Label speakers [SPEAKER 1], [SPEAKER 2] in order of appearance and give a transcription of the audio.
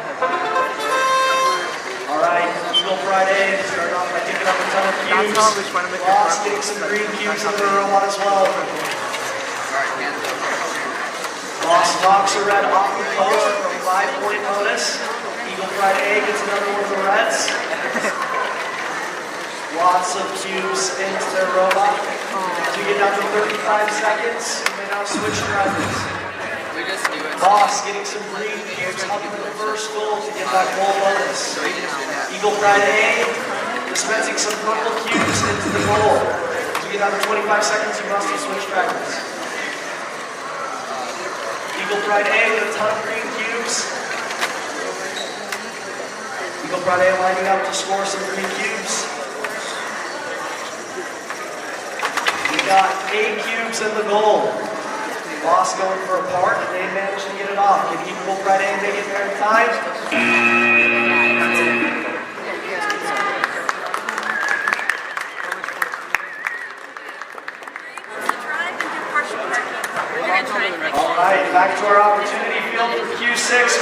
[SPEAKER 1] All right, Eagle Friday, starting off by picking up a ton of cubes. Lost getting some green cubes in the robot as well. Lost knocks a red off the post for a 5-point bonus. Eagle Friday gets another one of the reds. Lots of cubes into their robot. To get down to 35 seconds, you may now switch drivers. Boss getting some green cubes up into the first goal to get that goal bonus. Eagle Friday dispensing some purple cubes into the goal. To get down to 25 seconds, you must have switched drivers. Eagle Friday with a ton of green cubes. Eagle Friday lining up to score some green cubes. We got 8 cubes in the goal. Boss going for a park, and they managed to get it off. Can Eagle Friday make it there in time? All right, back to our opportunity field for Q6.